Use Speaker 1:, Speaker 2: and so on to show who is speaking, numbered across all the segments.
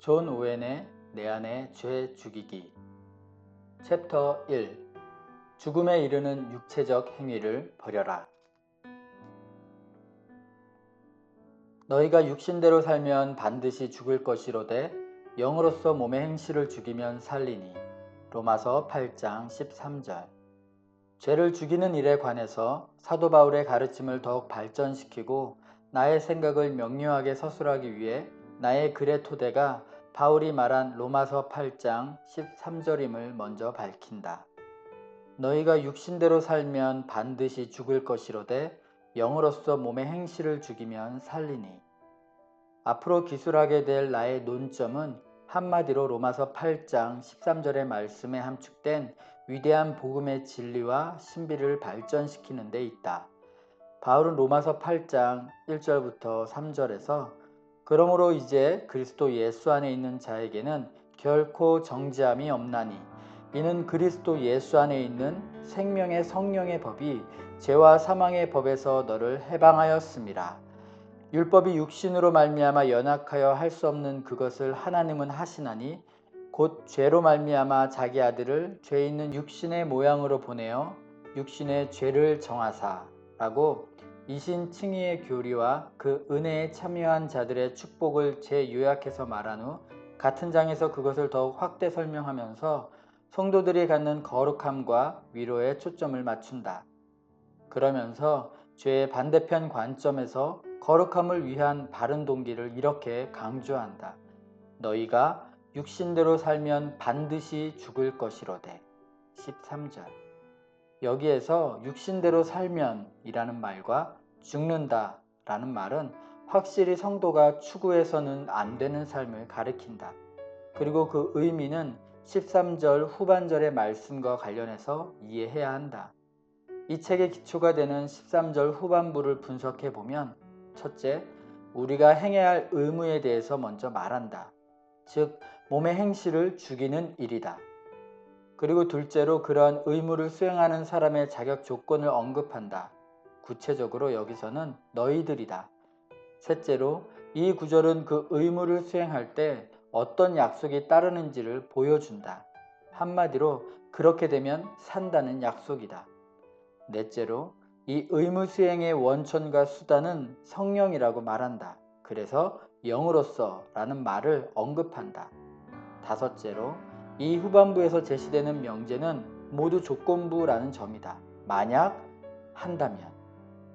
Speaker 1: 존 오웬의 내 안의 죄 죽이기. 챕터 1. 죽음에 이르는 육체적 행위를 버려라. 너희가 육신대로 살면 반드시 죽을 것이로되 영으로서 몸의 행실을 죽이면 살리니. 로마서 8장 13절. 죄를 죽이는 일에 관해서 사도 바울의 가르침을 더욱 발전시키고 나의 생각을 명료하게 서술하기 위해 나의 글의 토대가 바울이 말한 로마서 8장 13절임을 먼저 밝힌다. 너희가 육신대로 살면 반드시 죽을 것이로되 영으로서 몸의 행실을 죽이면 살리니. 앞으로 기술하게 될 나의 논점은 한마디로 로마서 8장 13절의 말씀에 함축된 위대한 복음의 진리와 신비를 발전시키는 데 있다. 바울은 로마서 8장 1절부터 3절에서 그러므로 이제 그리스도 예수 안에 있는 자에게는 결코 정죄함이 없나니 이는 그리스도 예수 안에 있는 생명의 성령의 법이 죄와 사망의 법에서 너를 해방하였음이라. 율법이 육신으로 말미암아 연약하여 할 수 없는 그것을 하나님은 하시나니 곧 죄로 말미암아 자기 아들을 죄 있는 육신의 모양으로 보내어 육신의 죄를 정하사 라고 이신 칭의의 교리와 그 은혜에 참여한 자들의 축복을 재요약해서 말한 후 같은 장에서 그것을 더욱 확대 설명하면서 성도들이 갖는 거룩함과 위로에 초점을 맞춘다. 그러면서 죄의 반대편 관점에서 거룩함을 위한 바른 동기를 이렇게 강조한다. 너희가 육신대로 살면 반드시 죽을 것이로되. 13절. 여기에서 육신대로 살면 이라는 말과 죽는다 라는 말은 확실히 성도가 추구해서는 안 되는 삶을 가리킨다. 그리고 그 의미는 13절 후반절의 말씀과 관련해서 이해해야 한다. 이 책의 기초가 되는 13절 후반부를 분석해 보면 첫째, 우리가 행해야 할 의무에 대해서 먼저 말한다. 즉, 몸의 행실을 죽이는 일이다. 그리고 둘째로 그러한 의무를 수행하는 사람의 자격 조건을 언급한다. 구체적으로 여기서는 너희들이다. 셋째로 이 구절은 그 의무를 수행할 때 어떤 약속이 따르는지를 보여준다. 한마디로 그렇게 되면 산다는 약속이다. 넷째로 이 의무 수행의 원천과 수단은 성령이라고 말한다. 그래서 영으로서 라는 말을 언급한다. 다섯째로 이 후반부에서 제시되는 명제는 모두 조건부라는 점이다. 만약 한다면.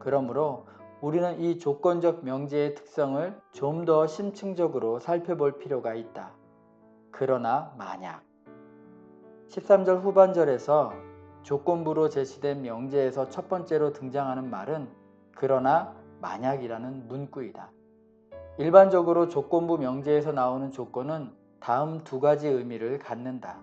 Speaker 1: 그러므로 우리는 이 조건적 명제의 특성을 좀 더 심층적으로 살펴볼 필요가 있다. 그러나 만약 13절 후반절에서 조건부로 제시된 명제에서 첫 번째로 등장하는 말은 그러나 만약이라는 문구이다. 일반적으로 조건부 명제에서 나오는 조건은 다음 두 가지 의미를 갖는다.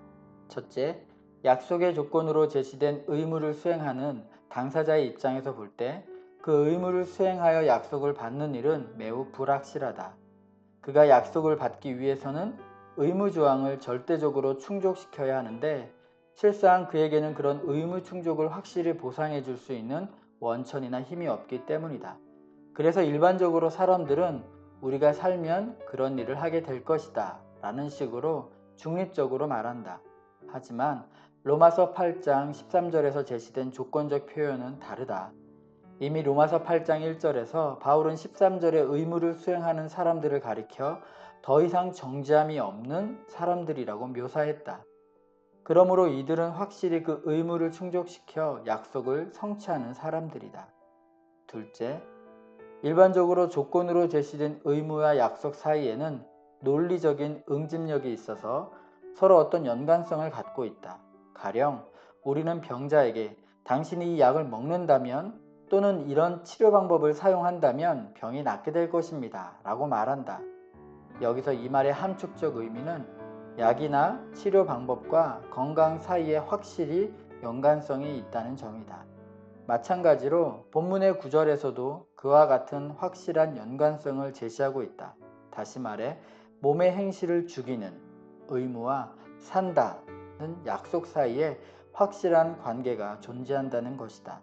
Speaker 1: 첫째, 약속의 조건으로 제시된 의무를 수행하는 당사자의 입장에서 볼 때 그 의무를 수행하여 약속을 받는 일은 매우 불확실하다. 그가 약속을 받기 위해서는 의무 조항을 절대적으로 충족시켜야 하는데 실상 그에게는 그런 의무 충족을 확실히 보상해 줄 수 있는 원천이나 힘이 없기 때문이다. 그래서 일반적으로 사람들은 우리가 살면 그런 일을 하게 될 것이다 라는 식으로 중립적으로 말한다. 하지만 로마서 8장 13절에서 제시된 조건적 표현은 다르다. 이미 로마서 8장 1절에서 바울은 13절의 의무를 수행하는 사람들을 가리켜 더 이상 정죄함이 없는 사람들이라고 묘사했다. 그러므로 이들은 확실히 그 의무를 충족시켜 약속을 성취하는 사람들이다. 둘째, 일반적으로 조건으로 제시된 의무와 약속 사이에는 논리적인 응집력이 있어서 서로 어떤 연관성을 갖고 있다. 가령 우리는 병자에게 당신이 이 약을 먹는다면 또는 이런 치료 방법을 사용한다면 병이 낫게 될 것입니다 라고 말한다. 여기서 이 말의 함축적 의미는 약이나 치료 방법과 건강 사이에 확실히 연관성이 있다는 점이다. 마찬가지로 본문의 구절에서도 그와 같은 확실한 연관성을 제시하고 있다. 다시 말해 몸의 행실을 죽이는 의무와 산다는 약속 사이에 확실한 관계가 존재한다는 것이다.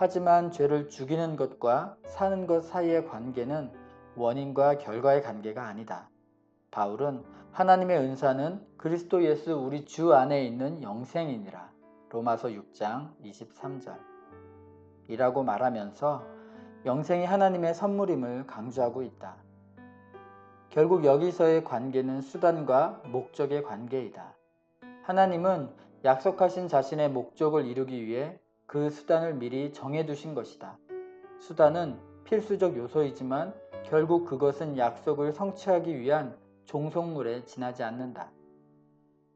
Speaker 1: 하지만 죄를 죽이는 것과 사는 것 사이의 관계는 원인과 결과의 관계가 아니다. 바울은 하나님의 은사는 그리스도 예수 우리 주 안에 있는 영생이니라. 로마서 6장 23절 이라고 말하면서 영생이 하나님의 선물임을 강조하고 있다. 결국 여기서의 관계는 수단과 목적의 관계이다. 하나님은 약속하신 자신의 목적을 이루기 위해 그 수단을 미리 정해두신 것이다. 수단은 필수적 요소이지만 결국 그것은 약속을 성취하기 위한 종속물에 지나지 않는다.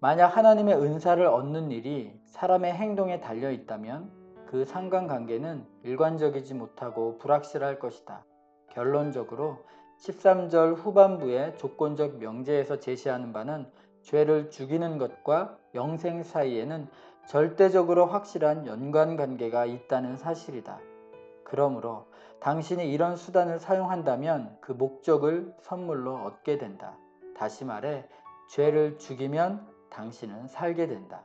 Speaker 1: 만약 하나님의 은사를 얻는 일이 사람의 행동에 달려 있다면 그 상관관계는 일관적이지 못하고 불확실할 것이다. 결론적으로 13절 후반부의 조건적 명제에서 제시하는 바는 죄를 죽이는 것과 영생 사이에는 절대적으로 확실한 연관관계가 있다는 사실이다. 그러므로 당신이 이런 수단을 사용한다면 그 목적을 선물로 얻게 된다. 다시 말해 죄를 죽이면 당신은 살게 된다.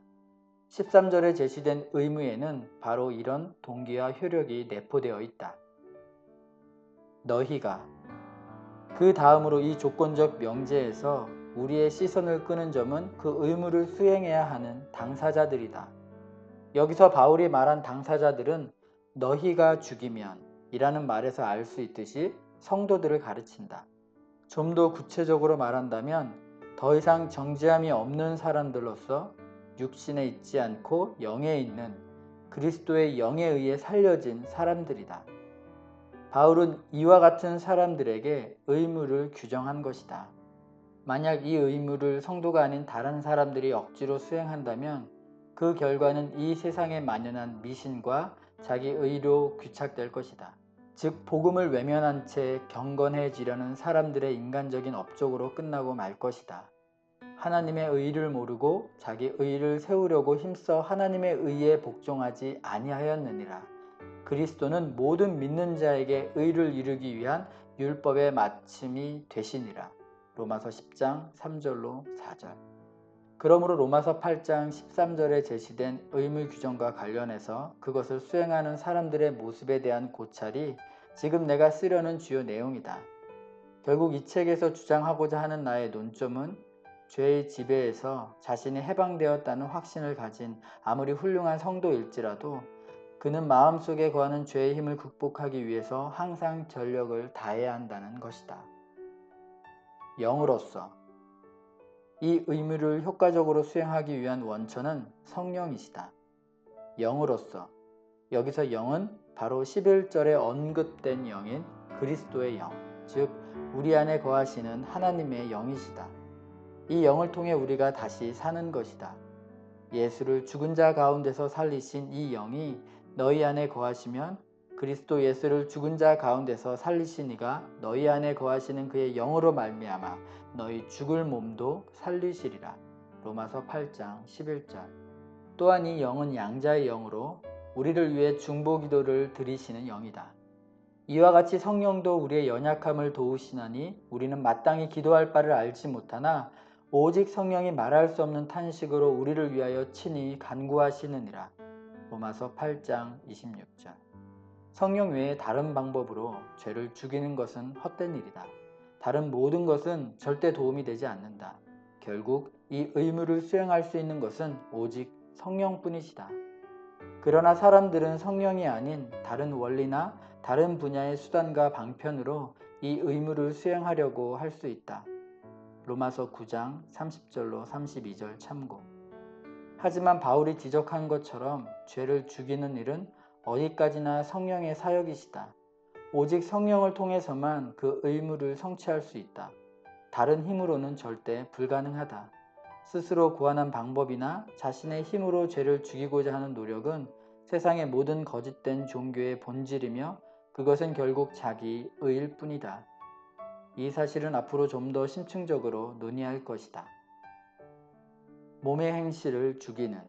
Speaker 1: 13절에 제시된 의무에는 바로 이런 동기와 효력이 내포되어 있다. 너희가 그 다음으로 이 조건적 명제에서 우리의 시선을 끄는 점은 그 의무를 수행해야 하는 당사자들이다. 여기서 바울이 말한 당사자들은 너희가 죽이면 이라는 말에서 알 수 있듯이 성도들을 가르친다. 좀 더 구체적으로 말한다면 더 이상 정죄함이 없는 사람들로서 육신에 있지 않고 영에 있는 그리스도의 영에 의해 살려진 사람들이다. 바울은 이와 같은 사람들에게 의무를 규정한 것이다. 만약 이 의무를 성도가 아닌 다른 사람들이 억지로 수행한다면 그 결과는 이 세상에 만연한 미신과 자기 의로 귀착될 것이다. 즉 복음을 외면한 채 경건해지려는 사람들의 인간적인 업적으로 끝나고 말 것이다. 하나님의 의를 모르고 자기 의를 세우려고 힘써 하나님의 의에 복종하지 아니하였느니라. 그리스도는 모든 믿는 자에게 의를 이루기 위한 율법의 마침이 되시니라. 로마서 10장 3절로 4절. 그러므로 로마서 8장 13절에 제시된 의무 규정과 관련해서 그것을 수행하는 사람들의 모습에 대한 고찰이 지금 내가 쓰려는 주요 내용이다. 결국 이 책에서 주장하고자 하는 나의 논점은 죄의 지배에서 자신이 해방되었다는 확신을 가진 아무리 훌륭한 성도일지라도 그는 마음속에 거하는 죄의 힘을 극복하기 위해서 항상 전력을 다해야 한다는 것이다. 영으로서 이 의무를 효과적으로 수행하기 위한 원천은 성령이시다. 영으로서 여기서 영은 바로 11절에 언급된 영인 그리스도의 영, 즉 우리 안에 거하시는 하나님의 영이시다. 이 영을 통해 우리가 다시 사는 것이다. 예수를 죽은 자 가운데서 살리신 이 영이 너희 안에 거하시면 그리스도 예수를 죽은 자 가운데서 살리신 이가 너희 안에 거하시는 그의 영으로 말미암아 너희 죽을 몸도 살리시리라. 로마서 8장 11절. 또한 이 영은 양자의 영으로 우리를 위해 중보 기도를 드리시는 영이다. 이와 같이 성령도 우리의 연약함을 도우시나니 우리는 마땅히 기도할 바를 알지 못하나 오직 성령이 말할 수 없는 탄식으로 우리를 위하여 친히 간구하시느니라. 로마서 8장 26절. 성령 외에 다른 방법으로 죄를 죽이는 것은 헛된 일이다. 다른 모든 것은 절대 도움이 되지 않는다. 결국 이 의무를 수행할 수 있는 것은 오직 성령뿐이시다. 그러나 사람들은 성령이 아닌 다른 원리나 다른 분야의 수단과 방편으로 이 의무를 수행하려고 할 수 있다. 로마서 9장 30절로 32절 참고. 하지만 바울이 지적한 것처럼 죄를 죽이는 일은 어디까지나 성령의 사역이시다. 오직 성령을 통해서만 그 의무를 성취할 수 있다. 다른 힘으로는 절대 불가능하다. 스스로 고안한 방법이나 자신의 힘으로 죄를 죽이고자 하는 노력은 세상의 모든 거짓된 종교의 본질이며 그것은 결국 자기 의일 뿐이다. 이 사실은 앞으로 좀 더 심층적으로 논의할 것이다. 몸의 행실을 죽이는.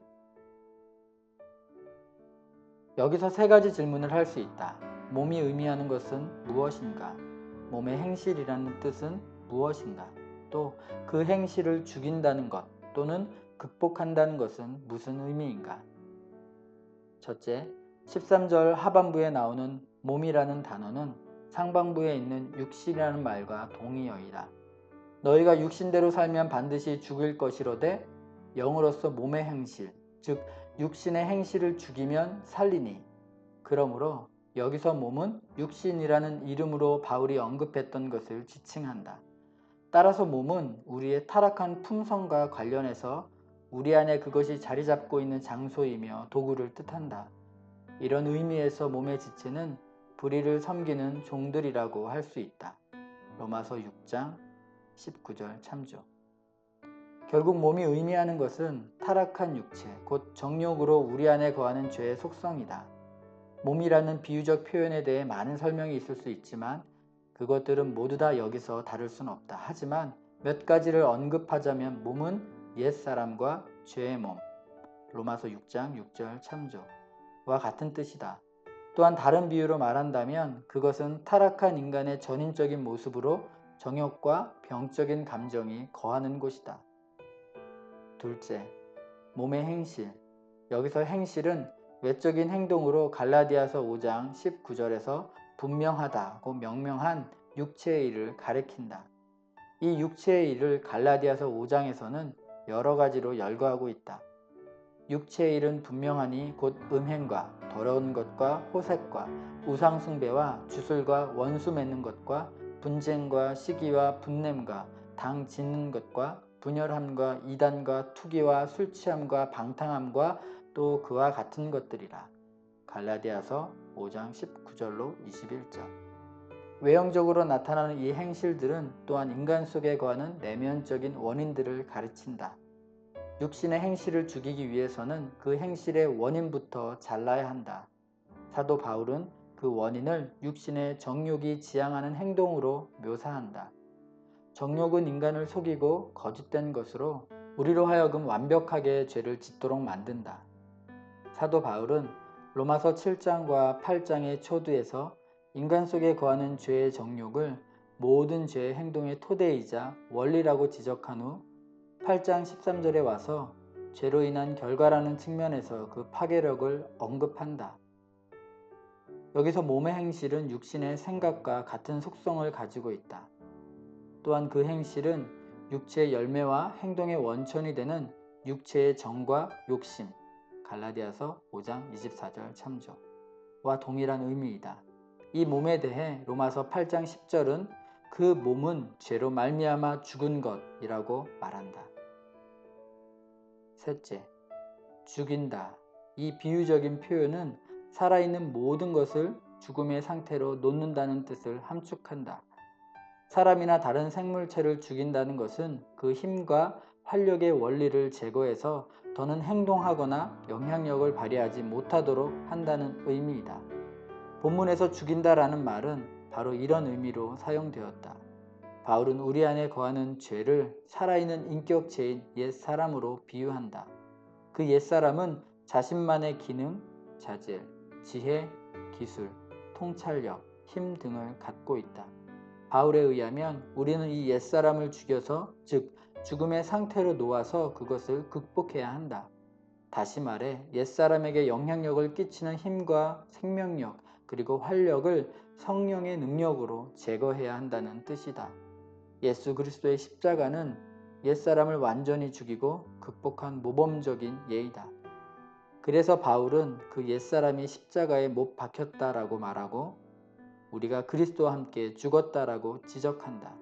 Speaker 1: 여기서 세 가지 질문을 할 수 있다. 몸이 의미하는 것은 무엇인가? 몸의 행실이라는 뜻은 무엇인가? 또 그 행실을 죽인다는 것 또는 극복한다는 것은 무슨 의미인가? 첫째, 13절 하반부에 나오는 몸이라는 단어는 상반부에 있는 육신이라는 말과 동의어이다. 너희가 육신대로 살면 반드시 죽을 것이로되 영으로서 몸의 행실, 즉 육신의 행실을 죽이면 살리니. 그러므로 여기서 몸은 육신이라는 이름으로 바울이 언급했던 것을 지칭한다. 따라서 몸은 우리의 타락한 품성과 관련해서 우리 안에 그것이 자리 잡고 있는 장소이며 도구를 뜻한다. 이런 의미에서 몸의 지체는 불의를 섬기는 종들이라고 할 수 있다. 로마서 6장 19절 참조. 결국 몸이 의미하는 것은 타락한 육체, 곧 정욕으로 우리 안에 거하는 죄의 속성이다. 몸이라는 비유적 표현에 대해 많은 설명이 있을 수 있지만 그것들은 모두 다 여기서 다룰 수는 없다. 하지만 몇 가지를 언급하자면 몸은 옛사람과 죄의 몸, 로마서 6장 6절 참조와 같은 뜻이다. 또한 다른 비유로 말한다면 그것은 타락한 인간의 전인적인 모습으로 정욕과 병적인 감정이 거하는 곳이다. 둘째, 몸의 행실. 여기서 행실은 외적인 행동으로 갈라디아서 5장 19절에서 분명하다고 명명한 육체의 일을 가리킨다. 이 육체의 일을 갈라디아서 5장에서는 여러 가지로 열거하고 있다. 육체의 일은 분명하니 곧 음행과 더러운 것과 호색과 우상숭배와 주술과 원수 맺는 것과 분쟁과 시기와 분냄과 당 짓는 것과 분열함과 이단과 투기와 술취함과 방탕함과 또 그와 같은 것들이라. 갈라디아서 5장 19절로 21절. 외형적으로 나타나는 이 행실들은 또한 인간 속에 거하는 내면적인 원인들을 가르친다. 육신의 행실을 죽이기 위해서는 그 행실의 원인부터 잘라야 한다. 사도 바울은 그 원인을 육신의 정욕이 지향하는 행동으로 묘사한다. 정욕은 인간을 속이고 거짓된 것으로 우리로 하여금 완벽하게 죄를 짓도록 만든다. 사도 바울은 로마서 7장과 8장의 초두에서 인간 속에 거하는 죄의 정욕을 모든 죄의 행동의 토대이자 원리라고 지적한 후 8장 13절에 와서 죄로 인한 결과라는 측면에서 그 파괴력을 언급한다. 여기서 몸의 행실은 육신의 생각과 같은 속성을 가지고 있다. 또한 그 행실은 육체의 열매와 행동의 원천이 되는 육체의 정과 욕심, 갈라디아서 5장 24절 참조와 동일한 의미이다. 이 몸에 대해 로마서 8장 10절은 그 몸은 죄로 말미암아 죽은 것이라고 말한다. 셋째, 죽인다. 이 비유적인 표현은 살아있는 모든 것을 죽음의 상태로 놓는다는 뜻을 함축한다. 사람이나 다른 생물체를 죽인다는 것은 그 힘과 활력의 원리를 제거해서 더는 행동하거나 영향력을 발휘하지 못하도록 한다는 의미이다. 본문에서 죽인다라는 말은 바로 이런 의미로 사용되었다. 바울은 우리 안에 거하는 죄를 살아있는 인격체인 옛사람으로 비유한다. 그 옛사람은 자신만의 기능, 자질, 지혜, 기술, 통찰력, 힘 등을 갖고 있다. 바울에 의하면 우리는 이 옛사람을 죽여서 즉 죽음의 상태로 놓아서 그것을 극복해야 한다. 다시 말해 옛사람에게 영향력을 끼치는 힘과 생명력 그리고 활력을 성령의 능력으로 제거해야 한다는 뜻이다. 예수 그리스도의 십자가는 옛사람을 완전히 죽이고 극복한 모범적인 예이다. 그래서 바울은 그 옛사람이 십자가에 못 박혔다라고 말하고 우리가 그리스도와 함께 죽었다라고 지적한다.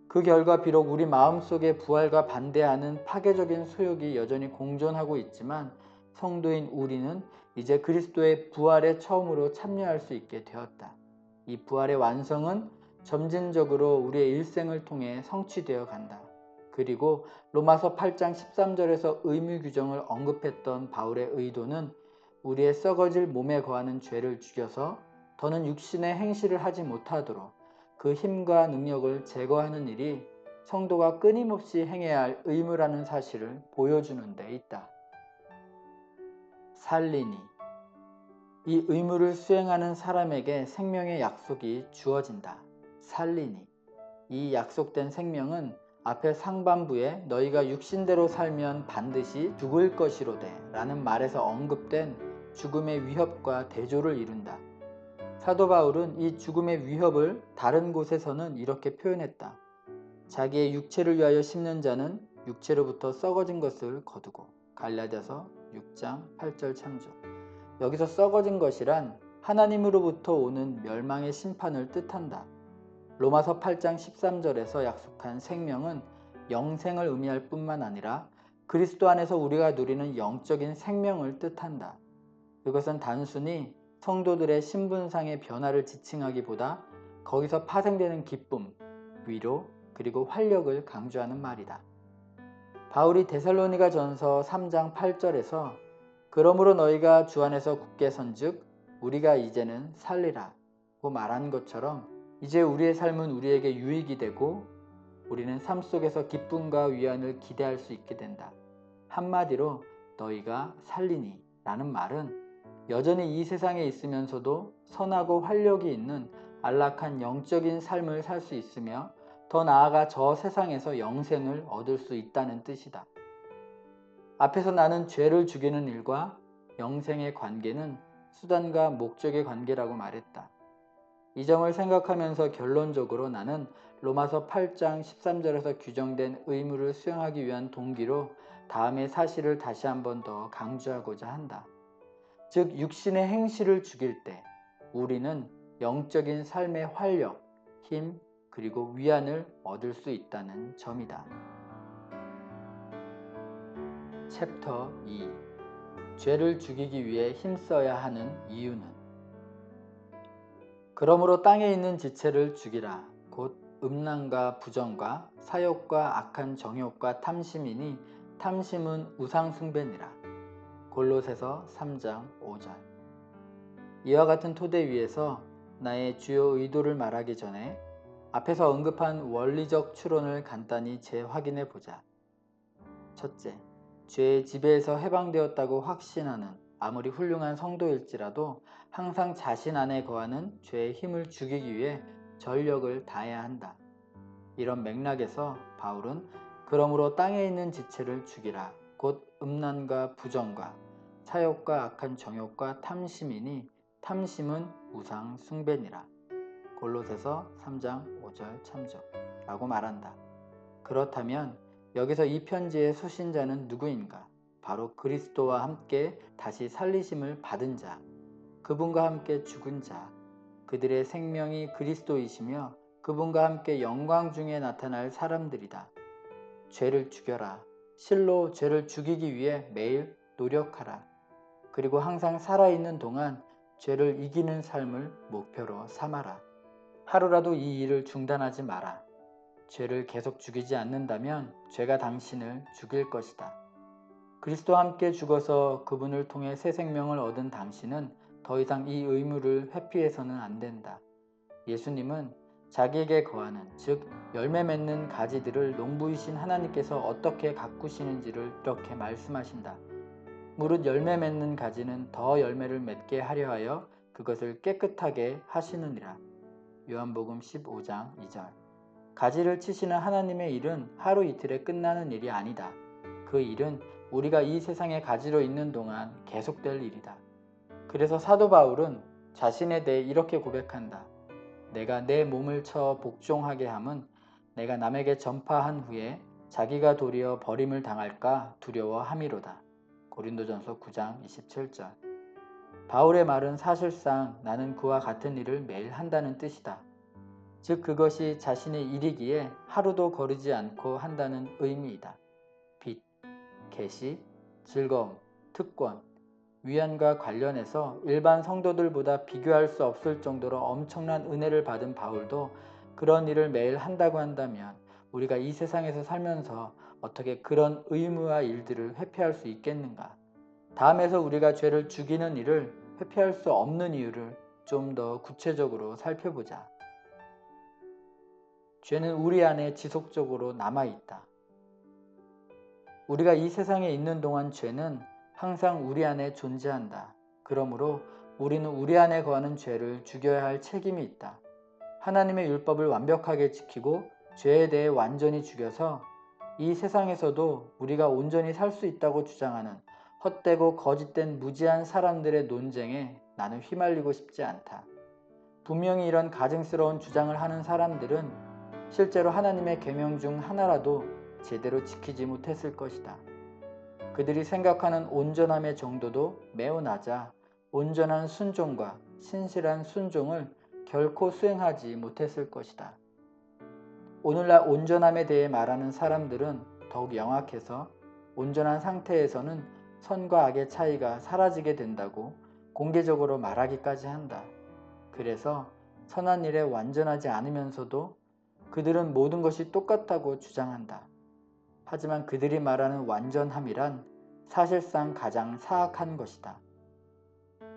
Speaker 1: 그 결과 비록 우리 마음속에 부활과 반대하는 파괴적인 소욕이 여전히 공존하고 있지만 성도인 우리는 이제 그리스도의 부활에 처음으로 참여할 수 있게 되었다. 이 부활의 완성은 점진적으로 우리의 일생을 통해 성취되어 간다. 그리고 로마서 8장 13절에서 의무 규정을 언급했던 바울의 의도는 우리의 썩어질 몸에 거하는 죄를 죽여서 더는 육신의 행실을 하지 못하도록 그 힘과 능력을 제거하는 일이 성도가 끊임없이 행해야 할 의무라는 사실을 보여주는 데 있다. 살리니. 이 의무를 수행하는 사람에게 생명의 약속이 주어진다. 살리니. 이 약속된 생명은 앞에 상반부에 너희가 육신대로 살면 반드시 죽을 것이로되 라는 말에서 언급된 죽음의 위협과 대조를 이룬다. 사도 바울은 이 죽음의 위협을 다른 곳에서는 이렇게 표현했다. 자기의 육체를 위하여 심는 자는 육체로부터 썩어진 것을 거두고. 갈라디아서 6장 8절 참조. 여기서 썩어진 것이란 하나님으로부터 오는 멸망의 심판을 뜻한다. 로마서 8장 13절에서 약속한 생명은 영생을 의미할 뿐만 아니라 그리스도 안에서 우리가 누리는 영적인 생명을 뜻한다. 이것은 단순히 성도들의 신분상의 변화를 지칭하기보다 거기서 파생되는 기쁨, 위로, 그리고 활력을 강조하는 말이다. 바울이 데살로니가 전서 3장 8절에서 그러므로 너희가 주 안에서 굳게 선즉 우리가 이제는 살리라고 말한 것처럼 이제 우리의 삶은 우리에게 유익이 되고 우리는 삶 속에서 기쁨과 위안을 기대할 수 있게 된다. 한마디로 너희가 살리니 라는 말은 여전히 이 세상에 있으면서도 선하고 활력이 있는 안락한 영적인 삶을 살 수 있으며 더 나아가 저 세상에서 영생을 얻을 수 있다는 뜻이다. 앞에서 나는 죄를 죽이는 일과 영생의 관계는 수단과 목적의 관계라고 말했다. 이 점을 생각하면서 결론적으로 나는 로마서 8장 13절에서 규정된 의무를 수행하기 위한 동기로 다음의 사실을 다시 한 번 더 강조하고자 한다. 즉 육신의 행실을 죽일 때 우리는 영적인 삶의 활력, 힘, 그리고 위안을 얻을 수 있다는 점이다. 챕터 2. 죄를 죽이기 위해 힘써야 하는 이유는? 그러므로 땅에 있는 지체를 죽이라. 곧 음란과 부정과 사욕과 악한 정욕과 탐심이니 탐심은 우상숭배니라. 골로새서 3장 5절. 이와 같은 토대 위에서 나의 주요 의도를 말하기 전에 앞에서 언급한 원리적 추론을 간단히 재확인해 보자. 첫째, 죄의 지배에서 해방되었다고 확신하는 아무리 훌륭한 성도일지라도 항상 자신 안에 거하는 죄의 힘을 죽이기 위해 전력을 다해야 한다. 이런 맥락에서 바울은 그러므로 땅에 있는 지체를 죽이라. 곧 음란과 부정과 사욕과 악한 정욕과 탐심이니 탐심은 우상 숭배니라. 골로새서 3장 5절 참조 라고 말한다. 그렇다면 여기서 이 편지의 수신자는 누구인가? 바로 그리스도와 함께 다시 살리심을 받은 자, 그분과 함께 죽은 자, 그들의 생명이 그리스도이시며 그분과 함께 영광 중에 나타날 사람들이다. 죄를 죽여라. 실로 죄를 죽이기 위해 매일 노력하라. 그리고 항상 살아있는 동안 죄를 이기는 삶을 목표로 삼아라. 하루라도 이 일을 중단하지 마라. 죄를 계속 죽이지 않는다면 죄가 당신을 죽일 것이다. 그리스도와 함께 죽어서 그분을 통해 새 생명을 얻은 당신은 더 이상 이 의무를 회피해서는 안 된다. 예수님은 자기에게 거하는, 즉 열매 맺는 가지들을 농부이신 하나님께서 어떻게 가꾸시는지를 이렇게 말씀하신다. 무릇 열매 맺는 가지는 더 열매를 맺게 하려 하여 그것을 깨끗하게 하시느니라. 요한복음 15장 2절. 가지를 치시는 하나님의 일은 하루 이틀에 끝나는 일이 아니다. 그 일은 우리가 이 세상에 가지로 있는 동안 계속될 일이다. 그래서 사도 바울은 자신에 대해 이렇게 고백한다. 내가 내 몸을 쳐 복종하게 함은 내가 남에게 전파한 후에 자기가 도리어 버림을 당할까 두려워함이로다. 고린도전서 9장 27절. 바울의 말은 사실상 나는 그와 같은 일을 매일 한다는 뜻이다. 즉 그것이 자신의 일이기에 하루도 거르지 않고 한다는 의미이다. 빚, 계시, 즐거움, 특권, 위안과 관련해서 일반 성도들보다 비교할 수 없을 정도로 엄청난 은혜를 받은 바울도 그런 일을 매일 한다고 한다면 우리가 이 세상에서 살면서 어떻게 그런 의무와 일들을 회피할 수 있겠는가? 다음에서 우리가 죄를 죽이는 일을 회피할 수 없는 이유를 좀 더 구체적으로 살펴보자. 죄는 우리 안에 지속적으로 남아있다. 우리가 이 세상에 있는 동안 죄는 항상 우리 안에 존재한다. 그러므로 우리는 우리 안에 거하는 죄를 죽여야 할 책임이 있다. 하나님의 율법을 완벽하게 지키고 죄에 대해 완전히 죽여서 이 세상에서도 우리가 온전히 살 수 있다고 주장하는 헛되고 거짓된 무지한 사람들의 논쟁에 나는 휘말리고 싶지 않다. 분명히 이런 가증스러운 주장을 하는 사람들은 실제로 하나님의 계명 중 하나라도 제대로 지키지 못했을 것이다. 그들이 생각하는 온전함의 정도도 매우 낮아 온전한 순종과 신실한 순종을 결코 수행하지 못했을 것이다. 오늘날 온전함에 대해 말하는 사람들은 더욱 영악해서 온전한 상태에서는 선과 악의 차이가 사라지게 된다고 공개적으로 말하기까지 한다. 그래서 선한 일에 완전하지 않으면서도 그들은 모든 것이 똑같다고 주장한다. 하지만 그들이 말하는 완전함이란 사실상 가장 사악한 것이다.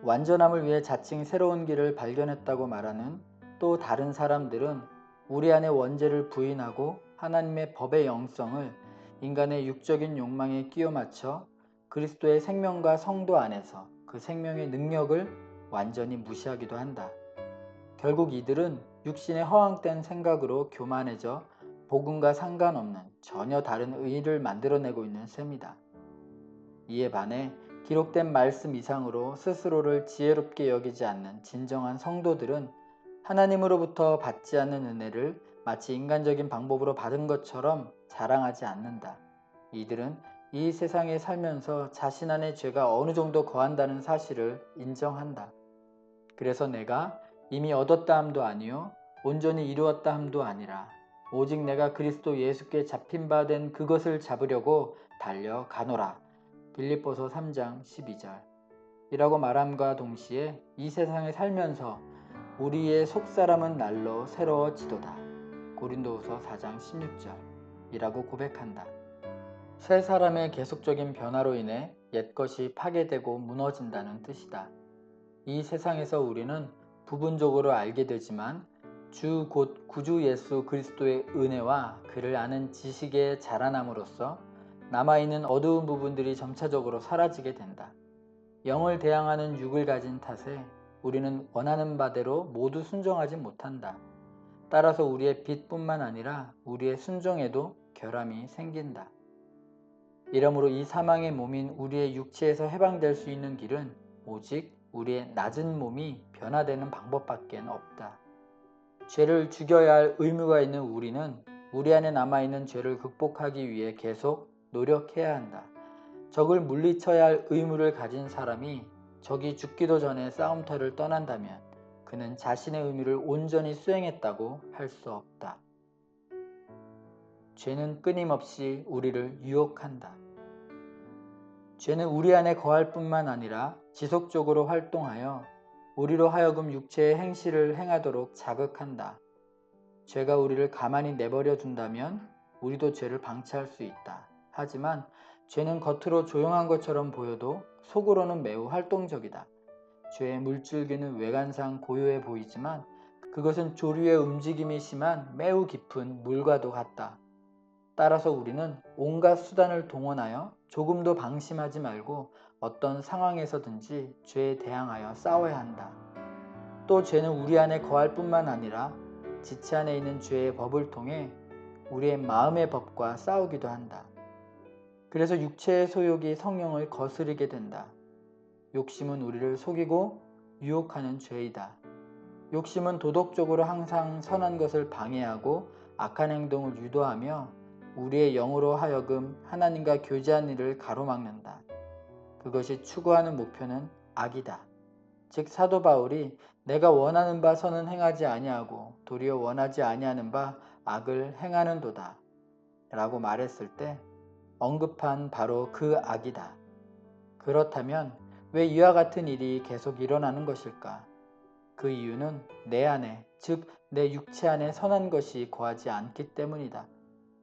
Speaker 1: 완전함을 위해 자칭 새로운 길을 발견했다고 말하는 또 다른 사람들은 우리 안에 원죄를 부인하고 하나님의 법의 영성을 인간의 육적인 욕망에 끼워 맞춰 그리스도의 생명과 성도 안에서 그 생명의 능력을 완전히 무시하기도 한다. 결국 이들은 육신의 허황된 생각으로 교만해져 복음과 상관없는 전혀 다른 의의를 만들어내고 있는 셈이다. 이에 반해 기록된 말씀 이상으로 스스로를 지혜롭게 여기지 않는 진정한 성도들은 하나님으로부터 받지 않는 은혜를 마치 인간적인 방법으로 받은 것처럼 자랑하지 않는다. 이들은 이 세상에 살면서 자신 안에 죄가 어느 정도 거한다는 사실을 인정한다. 그래서 내가 이미 얻었다 함도 아니요 온전히 이루었다 함도 아니라 오직 내가 그리스도 예수께 잡힌 바 된 그것을 잡으려고 달려가노라. 빌립보서 3장 12절 이라고 말함과 동시에 이 세상에 살면서 우리의 속사람은 날로 새로워지도다. 고린도후서 4장 16절 이라고 고백한다. 새 사람의 계속적인 변화로 인해 옛것이 파괴되고 무너진다는 뜻이다. 이 세상에서 우리는 부분적으로 알게 되지만 주 곧 구주 예수 그리스도의 은혜와 그를 아는 지식에 자라남으로써 남아있는 어두운 부분들이 점차적으로 사라지게 된다. 영을 대항하는 육을 가진 탓에 우리는 원하는 바대로 모두 순종하지 못한다. 따라서 우리의 빛뿐만 아니라 우리의 순종에도 결함이 생긴다. 이러므로 이 사망의 몸인 우리의 육체에서 해방될 수 있는 길은 오직 우리의 낮은 몸이 변화되는 방법밖에 없다. 죄를 죽여야 할 의무가 있는 우리는 우리 안에 남아있는 죄를 극복하기 위해 계속 노력해야 한다. 적을 물리쳐야 할 의무를 가진 사람이 적이 죽기도 전에 싸움터를 떠난다면 그는 자신의 의무를 온전히 수행했다고 할 수 없다. 죄는 끊임없이 우리를 유혹한다. 죄는 우리 안에 거할 뿐만 아니라 지속적으로 활동하여 우리로 하여금 육체의 행실을 행하도록 자극한다. 죄가 우리를 가만히 내버려 둔다면 우리도 죄를 방치할 수 있다. 하지만 죄는 겉으로 조용한 것처럼 보여도 속으로는 매우 활동적이다. 죄의 물줄기는 외관상 고요해 보이지만 그것은 조류의 움직임이 심한 매우 깊은 물과도 같다. 따라서 우리는 온갖 수단을 동원하여 조금도 방심하지 말고 어떤 상황에서든지 죄에 대항하여 싸워야 한다. 또 죄는 우리 안에 거할 뿐만 아니라 지체 안에 있는 죄의 법을 통해 우리의 마음의 법과 싸우기도 한다. 그래서 육체의 소욕이 성령을 거스르게 된다. 욕심은 우리를 속이고 유혹하는 죄이다. 욕심은 도덕적으로 항상 선한 것을 방해하고 악한 행동을 유도하며 우리의 영으로 하여금 하나님과 교제한 일을 가로막는다. 그것이 추구하는 목표는 악이다. 즉 사도 바울이 내가 원하는 바 선은 행하지 아니하고 도리어 원하지 아니하는 바 악을 행하는도다 라고 말했을 때 언급한 바로 그 악이다. 그렇다면 왜 이와 같은 일이 계속 일어나는 것일까? 그 이유는 내 안에, 즉 내 육체 안에 선한 것이 거하지 않기 때문이다.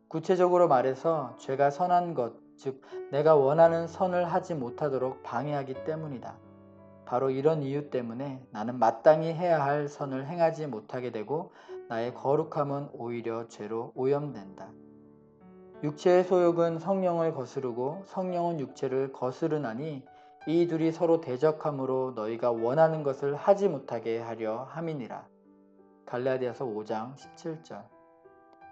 Speaker 1: 구체적으로 말해서 죄가 선한 것, 즉 내가 원하는 선을 하지 못하도록 방해하기 때문이다. 바로 이런 이유 때문에 나는 마땅히 해야 할 선을 행하지 못하게 되고 나의 거룩함은 오히려 죄로 오염된다. 육체의 소욕은 성령을 거스르고 성령은 육체를 거스르나니 이 둘이 서로 대적함으로 너희가 원하는 것을 하지 못하게 하려 함이니라. 갈라디아서 5장 17절.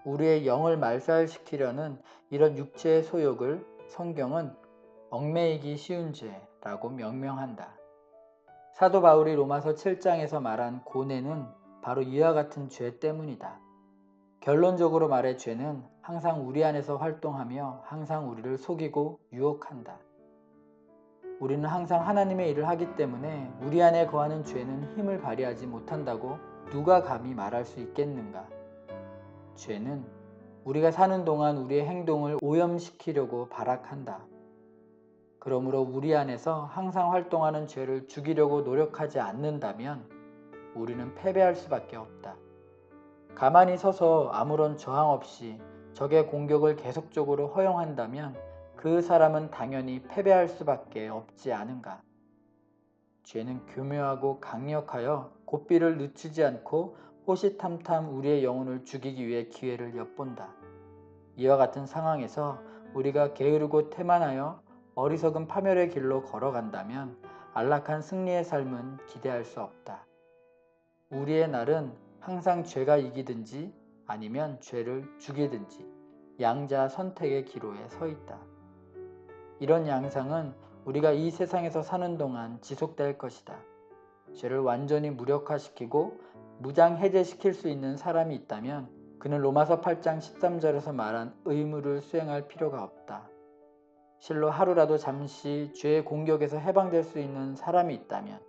Speaker 1: 우리의 영을 말살시키려는 이런 육체의 소욕을 성경은 얽매이기 쉬운 죄라고 명명한다. 사도 바울이 로마서 7장에서 말한 고뇌는 바로 이와 같은 죄 때문이다. 결론적으로 말해 죄는 항상 우리 안에서 활동하며 항상 우리를 속이고 유혹한다. 우리는 항상 하나님의 일을 하기 때문에 우리 안에 거하는 죄는 힘을 발휘하지 못한다고 누가 감히 말할 수 있겠는가? 죄는 우리가 사는 동안 우리의 행동을 오염시키려고 발악한다. 그러므로 우리 안에서 항상 활동하는 죄를 죽이려고 노력하지 않는다면 우리는 패배할 수밖에 없다. 가만히 서서 아무런 저항 없이 적의 공격을 계속적으로 허용한다면 그 사람은 당연히 패배할 수밖에 없지 않은가. 죄는 교묘하고 강력하여 고삐를 늦추지 않고 호시탐탐 우리의 영혼을 죽이기 위해 기회를 엿본다. 이와 같은 상황에서 우리가 게으르고 태만하여 어리석은 파멸의 길로 걸어간다면 안락한 승리의 삶은 기대할 수 없다. 우리의 날은 항상 죄가 이기든지 아니면 죄를 죽이든지 양자 선택의 기로에 서 있다. 이런 양상은 우리가 이 세상에서 사는 동안 지속될 것이다. 죄를 완전히 무력화시키고 무장해제시킬 수 있는 사람이 있다면 그는 로마서 8장 13절에서 말한 의무를 수행할 필요가 없다. 실로 하루라도 잠시 죄의 공격에서 해방될 수 있는 사람이 있다면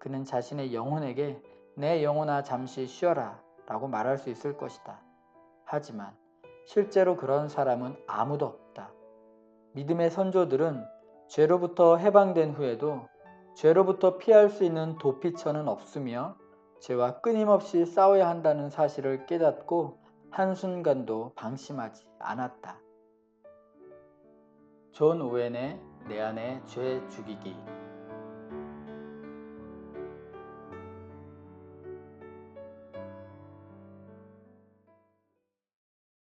Speaker 1: 그는 자신의 영혼에게 내 영혼아 잠시 쉬어라 라고 말할 수 있을 것이다. 하지만 실제로 그런 사람은 아무도 없다. 믿음의 선조들은 죄로부터 해방된 후에도 죄로부터 피할 수 있는 도피처는 없으며 죄와 끊임없이 싸워야 한다는 사실을 깨닫고 한순간도 방심하지 않았다. 존 오웬의 내 안의 죄 죽이기.